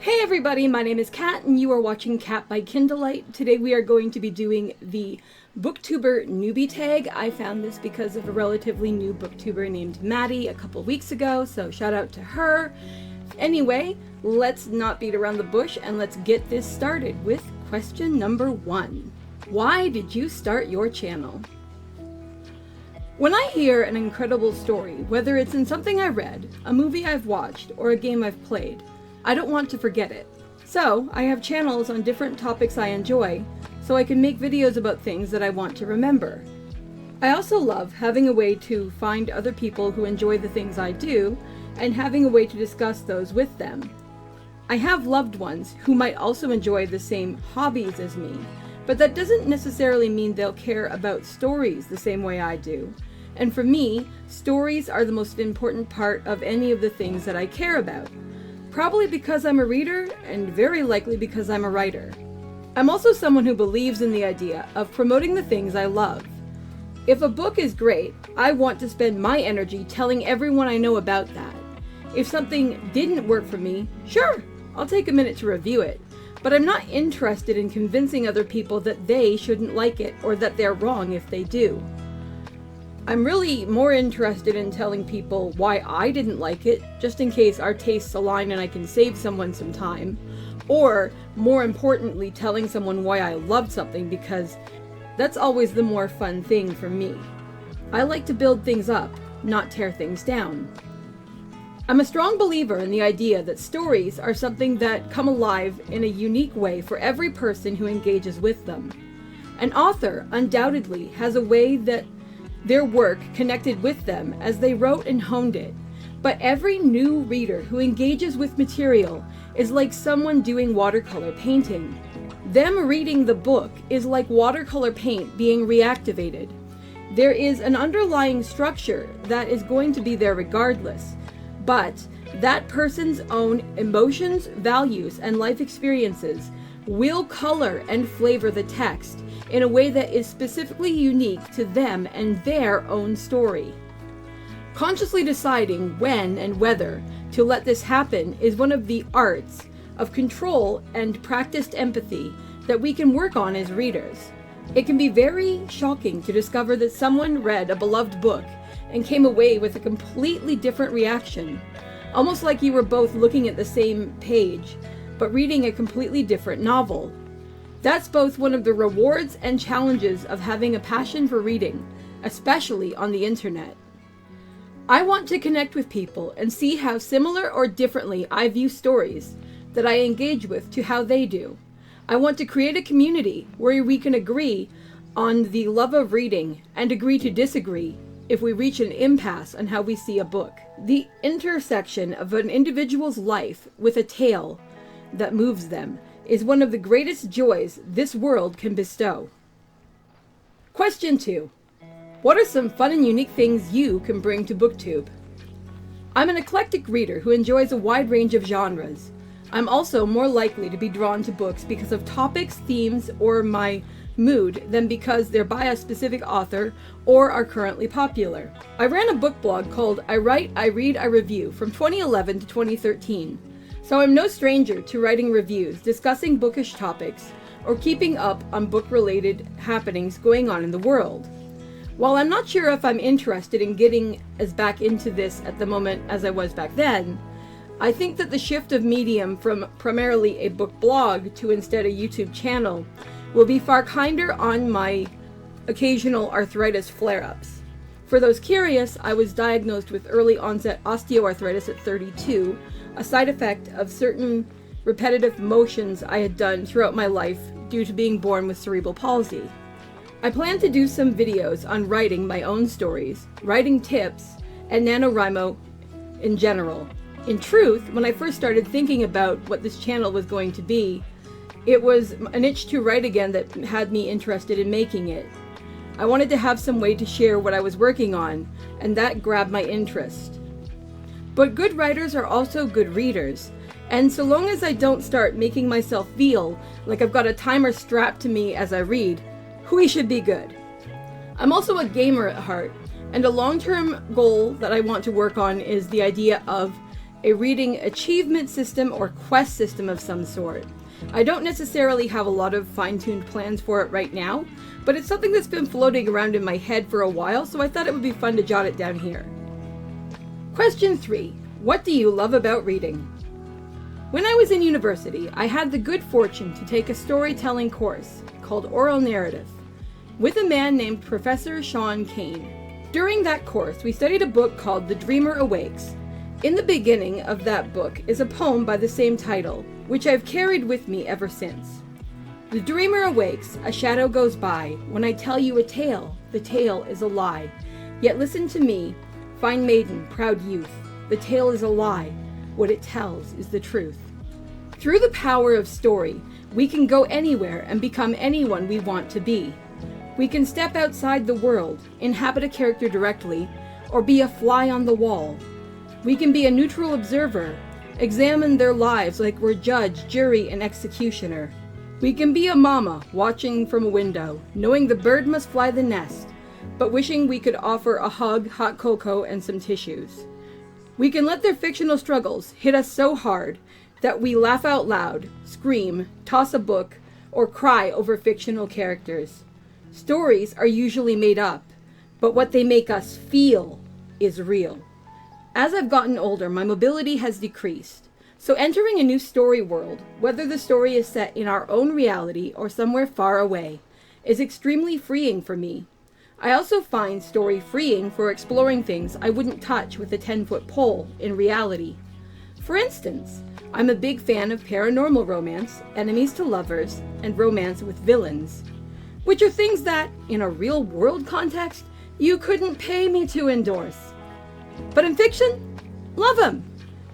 Hey everybody, my name is Kat and you are watching Kat by Kindlelight. Today we are going to be doing the Booktuber Newbie Tag. I found this because of a relatively new booktuber named Maddie a couple weeks ago, so shout out to her. Anyway, let's not beat around the bush and let's get this started with question number 1. Why did you start your channel? When I hear an incredible story, whether it's in something I read, a movie I've watched, or a game I've played, I don't want to forget it. So, I have channels on different topics I enjoy, so I can make videos about things that I want to remember. I also love having a way to find other people who enjoy the things I do, and having a way to discuss those with them. I have loved ones who might also enjoy the same hobbies as me, but that doesn't necessarily mean they'll care about stories the same way I do. And for me, stories are the most important part of any of the things that I care about. Probably because I'm a reader, and very likely because I'm a writer. I'm also someone who believes in the idea of promoting the things I love. If a book is great, I want to spend my energy telling everyone I know about that. If something didn't work for me, sure, I'll take a minute to review it, but I'm not interested in convincing other people that they shouldn't like it or that they're wrong if they do. I'm really more interested in telling people why I didn't like it, just in case our tastes align and I can save someone some time. Or, more importantly, telling someone why I loved something, because that's always the more fun thing for me. I like to build things up, not tear things down. I'm a strong believer in the idea that stories are something that come alive in a unique way for every person who engages with them. An author undoubtedly has a way that their work connected with them as they wrote and honed it. But every new reader who engages with material is like someone doing watercolor painting. Them reading the book is like watercolor paint being reactivated. There is an underlying structure that is going to be there regardless, but that person's own emotions, values, and life experiences will color and flavor the text in a way that is specifically unique to them and their own story. Consciously deciding when and whether to let this happen is one of the arts of control and practiced empathy that we can work on as readers. It can be very shocking to discover that someone read a beloved book and came away with a completely different reaction, almost like you were both looking at the same page, but reading a completely different novel. That's both one of the rewards and challenges of having a passion for reading, especially on the internet. I want to connect with people and see how similar or differently I view stories that I engage with to how they do. I want to create a community where we can agree on the love of reading and agree to disagree if we reach an impasse on how we see a book. The intersection of an individual's life with a tale that moves them is one of the greatest joys this world can bestow. Question 2. What are some fun and unique things you can bring to Booktube? I'm an eclectic reader who enjoys a wide range of genres. I'm also more likely to be drawn to books because of topics, themes, or my mood than because they're by a specific author or are currently popular. I ran a book blog called I Write, I Read, I Review from 2011 to 2013. So I'm no stranger to writing reviews, discussing bookish topics, or keeping up on book-related happenings going on in the world. While I'm not sure if I'm interested in getting as back into this at the moment as I was back then, I think that the shift of medium from primarily a book blog to instead a YouTube channel will be far kinder on my occasional arthritis flare-ups. For those curious, I was diagnosed with early onset osteoarthritis at 32, a side effect of certain repetitive motions I had done throughout my life due to being born with cerebral palsy. I plan to do some videos on writing my own stories, writing tips, and NaNoWriMo in general. In truth, when I first started thinking about what this channel was going to be, it was an itch to write again that had me interested in making it. I wanted to have some way to share what I was working on, and that grabbed my interest. But good writers are also good readers, and so long as I don't start making myself feel like I've got a timer strapped to me as I read, we should be good. I'm also a gamer at heart, and a long-term goal that I want to work on is the idea of a reading achievement system or quest system of some sort. I don't necessarily have a lot of fine-tuned plans for it right now, but it's something that's been floating around in my head for a while, so I thought it would be fun to jot it down here. Question 3. What do you love about reading? When I was in university, I had the good fortune to take a storytelling course called Oral Narrative with a man named Professor Sean Kane. During that course, we studied a book called The Dreamer Awakes. In the beginning of that book is a poem by the same title, which I've carried with me ever since. The dreamer awakes, a shadow goes by. When I tell you a tale, the tale is a lie. Yet listen to me, fine maiden, proud youth. The tale is a lie. What it tells is the truth. Through the power of story, we can go anywhere and become anyone we want to be. We can step outside the world, inhabit a character directly, or be a fly on the wall. We can be a neutral observer, examine their lives like we're judge, jury, and executioner. We can be a mama, watching from a window, knowing the bird must fly the nest, but wishing we could offer a hug, hot cocoa, and some tissues. We can let their fictional struggles hit us so hard that we laugh out loud, scream, toss a book, or cry over fictional characters. Stories are usually made up, but what they make us feel is real. As I've gotten older, my mobility has decreased, so entering a new story world, whether the story is set in our own reality or somewhere far away, is extremely freeing for me. I also find story freeing for exploring things I wouldn't touch with a 10-foot pole in reality. For instance, I'm a big fan of paranormal romance, enemies to lovers, and romance with villains, which are things that, in a real-world context, you couldn't pay me to endorse. But in fiction, love 'em.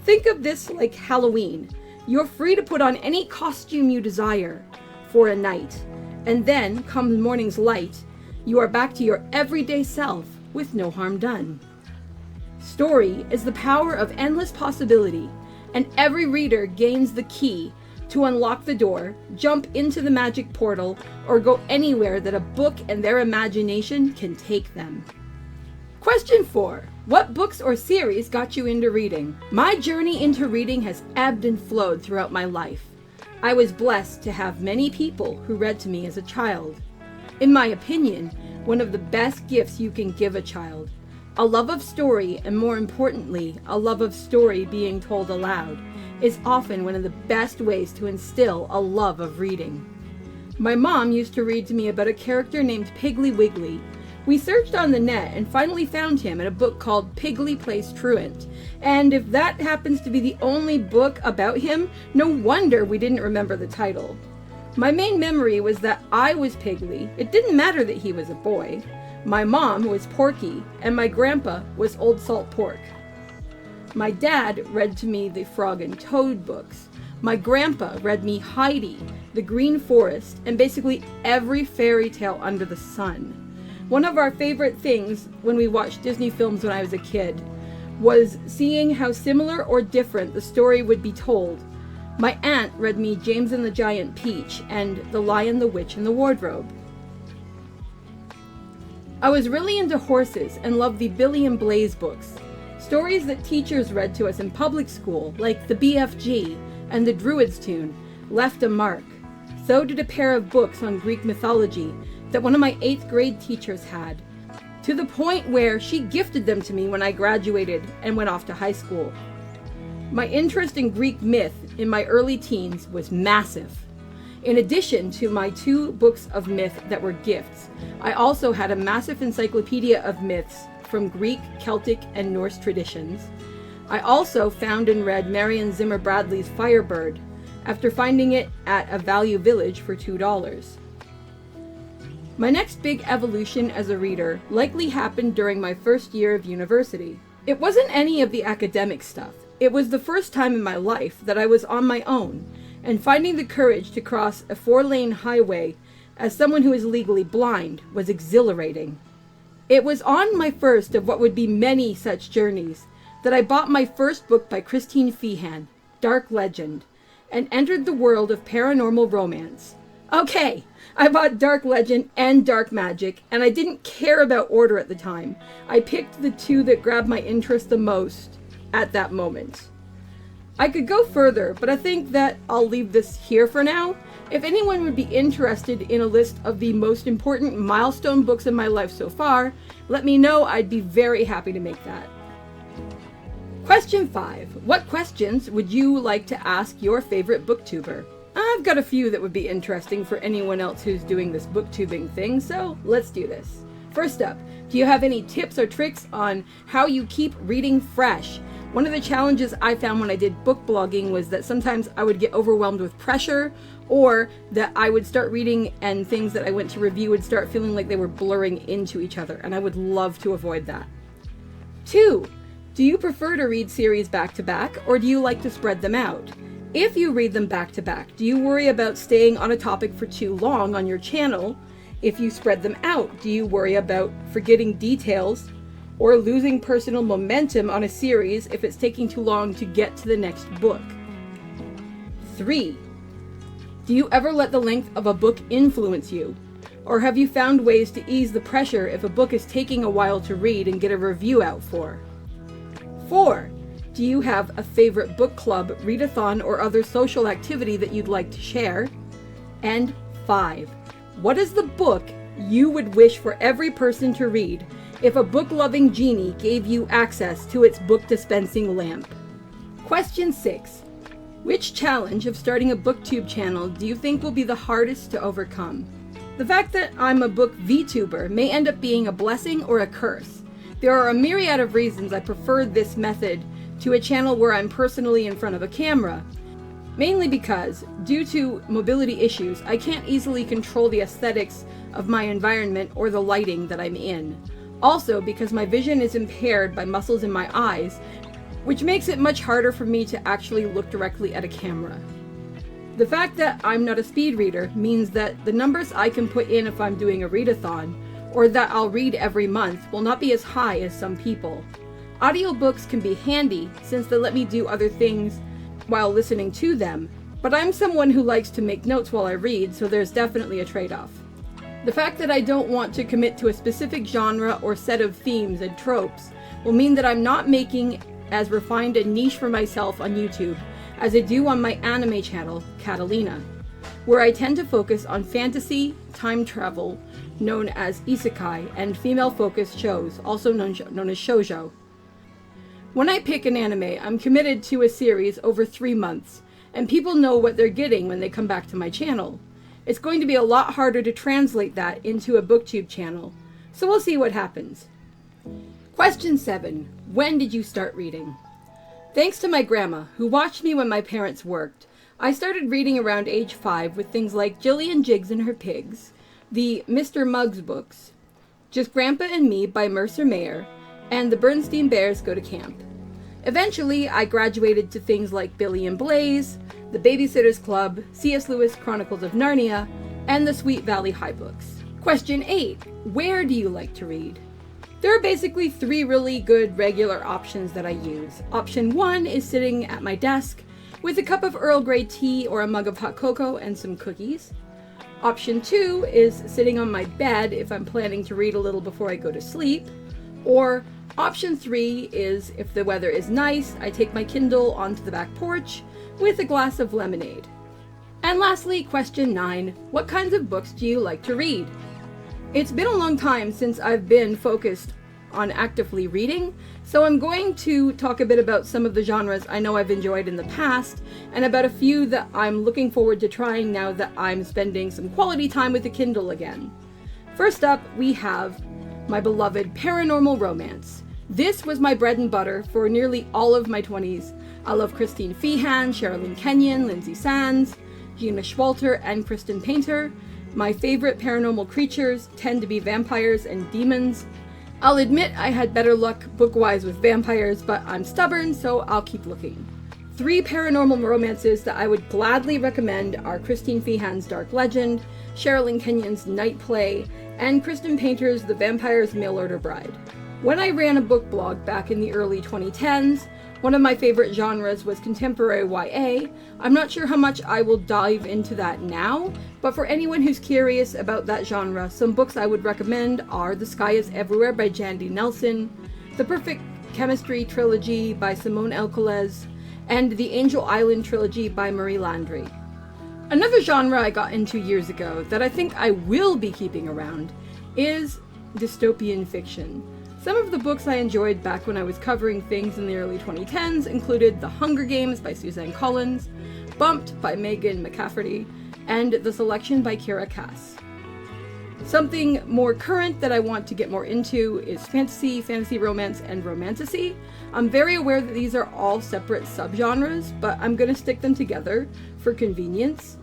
Think of this like Halloween. You're free to put on any costume you desire for a night, and then, come morning's light, you are back to your everyday self with no harm done. Story is the power of endless possibility, and every reader gains the key to unlock the door, jump into the magic portal, or go anywhere that a book and their imagination can take them. Question 4. What books or series got you into reading? My journey into reading has ebbed and flowed throughout my life. I was blessed to have many people who read to me as a child. In my opinion, one of the best gifts you can give a child. A love of story, and more importantly, a love of story being told aloud, is often one of the best ways to instill a love of reading. My mom used to read to me about a character named Piggly Wiggly. We searched on the net and finally found him in a book called Piggly Plays Truant. And if that happens to be the only book about him, no wonder we didn't remember the title. My main memory was that I was Piggly. It didn't matter that he was a boy. My mom was Porky, and my grandpa was Old Salt Pork. My dad read to me the Frog and Toad books. My grandpa read me Heidi, The Green Forest, and basically every fairy tale under the sun. One of our favorite things when we watched Disney films when I was a kid was seeing how similar or different the story would be told. My aunt read me James and the Giant Peach and The Lion, the Witch, and the Wardrobe. I was really into horses and loved the Billy and Blaze books. Stories that teachers read to us in public school, like the BFG and the Druid's Tune, left a mark. So did a pair of books on Greek mythology that one of my 8th grade teachers had, to the point where she gifted them to me when I graduated and went off to high school. My interest in Greek myth in my early teens was massive. In addition to my 2 books of myth that were gifts, I also had a massive encyclopedia of myths from Greek, Celtic, and Norse traditions. I also found and read Marion Zimmer Bradley's Firebird after finding it at a Value Village for $2. My next big evolution as a reader likely happened during my first year of university. It wasn't any of the academic stuff. It was the first time in my life that I was on my own, and finding the courage to cross a 4-lane highway as someone who is legally blind was exhilarating. It was on my first of what would be many such journeys that I bought my first book by Christine Feehan, Dark Legend, and entered the world of paranormal romance. Okay, I bought Dark Legend and Dark Magic, and I didn't care about order at the time. I picked the 2 that grabbed my interest the most at that moment. I could go further, but I think that I'll leave this here for now. If anyone would be interested in a list of the most important milestone books in my life so far, let me know. I'd be very happy to make that. Question 5. What questions would you like to ask your favorite booktuber? I've got a few that would be interesting for anyone else who's doing this booktubing thing, so let's do this. First up, do you have any tips or tricks on how you keep reading fresh? One of the challenges I found when I did book blogging was that sometimes I would get overwhelmed with pressure, or that I would start reading and things that I went to review would start feeling like they were blurring into each other, and I would love to avoid that. 2. Do you prefer to read series back to back, or do you like to spread them out? If you read them back to back, do you worry about staying on a topic for too long on your channel? If you spread them out, do you worry about forgetting details or losing personal momentum on a series if it's taking too long to get to the next book? 3. Do you ever let the length of a book influence you? Or have you found ways to ease the pressure if a book is taking a while to read and get a review out for? 4. Do you have a favorite book club, readathon, or other social activity that you'd like to share? And 5. What is the book you would wish for every person to read if a book-loving genie gave you access to its book dispensing lamp? Question 6. Which challenge of starting a booktube channel do you think will be the hardest to overcome? The fact that I'm a book VTuber may end up being a blessing or a curse. There are a myriad of reasons I prefer this method to a channel where I'm personally in front of a camera. Mainly because, due to mobility issues, I can't easily control the aesthetics of my environment or the lighting that I'm in. Also, because my vision is impaired by muscles in my eyes, which makes it much harder for me to actually look directly at a camera. The fact that I'm not a speed reader means that the numbers I can put in if I'm doing a readathon, or that I'll read every month, will not be as high as some people. Audiobooks can be handy since they let me do other things while listening to them, but I'm someone who likes to make notes while I read, so there's definitely a trade-off. The fact that I don't want to commit to a specific genre or set of themes and tropes will mean that I'm not making as refined a niche for myself on YouTube as I do on my anime channel, Catalina, where I tend to focus on fantasy, time travel, known as isekai, and female-focused shows, also known as shoujo. When I pick an anime, I'm committed to a series over 3 months, and people know what they're getting when they come back to my channel. It's going to be a lot harder to translate that into a booktube channel, so we'll see what happens. Question 7. When did you start reading? Thanks to my grandma, who watched me when my parents worked, I started reading around age 5 with things like Jillian Jiggs and Her Pigs, the Mr. Muggs books, Just Grandpa and Me by Mercer Mayer, and The Bernstein Bears Go to Camp. Eventually, I graduated to things like Billy and Blaze, The Babysitter's Club, C.S. Lewis Chronicles of Narnia, and the Sweet Valley High books. Question 8. Where do you like to read? There are basically 3 really good regular options that I use. Option 1 is sitting at my desk with a cup of Earl Grey tea or a mug of hot cocoa and some cookies. Option 2 is sitting on my bed if I'm planning to read a little before I go to sleep. Or option 3 is, if the weather is nice, I take my Kindle onto the back porch with a glass of lemonade. And lastly, question 9. What kinds of books do you like to read? It's been a long time since I've been focused on actively reading, so I'm going to talk a bit about some of the genres I know I've enjoyed in the past, and about a few that I'm looking forward to trying now that I'm spending some quality time with the Kindle again. First up, we have my beloved paranormal romance. This was my bread and butter for nearly all of my 20s. I love Christine Feehan, Sherilyn Kenyon, Lindsay Sands, Gina Schwalter, and Kristen Painter. My favorite paranormal creatures tend to be vampires and demons. I'll admit I had better luck book-wise with vampires, but I'm stubborn, so I'll keep looking. 3 paranormal romances that I would gladly recommend are Christine Feehan's Dark Legend, Sherilyn Kenyon's Night Play, and Kristen Painter's The Vampire's Mail Order Bride. When I ran a book blog back in the early 2010s, one of my favorite genres was contemporary YA. I'm not sure how much I will dive into that now, but for anyone who's curious about that genre, some books I would recommend are The Sky is Everywhere by Jandy Nelson, The Perfect Chemistry Trilogy by Simone Elcoles, and the Angel Island trilogy by Marie Landry. Another genre I got into years ago that I think I will be keeping around is dystopian fiction. Some of the books I enjoyed back when I was covering things in the early 2010s included The Hunger Games by Suzanne Collins, Bumped by Megan McCafferty, and The Selection by Kira Cass. Something more current that I want to get more into is fantasy, fantasy romance, and romantasy. I'm very aware that these are all separate subgenres, but I'm going to stick them together for convenience.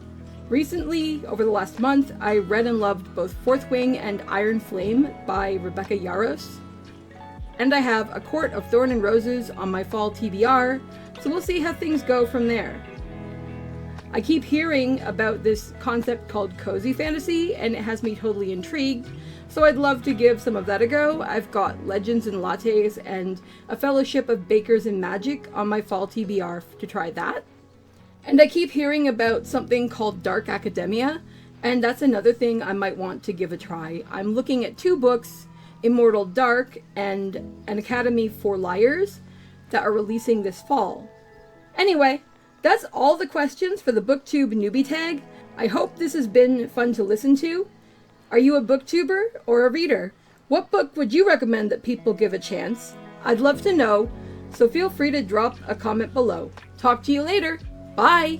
Recently, over the last month, I read and loved both Fourth Wing and Iron Flame by Rebecca Yarros. And I have A Court of Thorn and Roses on my fall TBR, so we'll see how things go from there. I keep hearing about this concept called cozy fantasy, and it has me totally intrigued, so I'd love to give some of that a go. I've got Legends and Lattes and A Fellowship of Bakers and Magic on my fall TBR to try that. And I keep hearing about something called Dark Academia, and that's another thing I might want to give a try. I'm looking at 2 books, Immortal Dark and An Academy for Liars, that are releasing this fall. Anyway, that's all the questions for the Booktube Newbie Tag. I hope this has been fun to listen to. Are you a booktuber or a reader? What book would you recommend that people give a chance? I'd love to know, so feel free to drop a comment below. Talk to you later. Bye!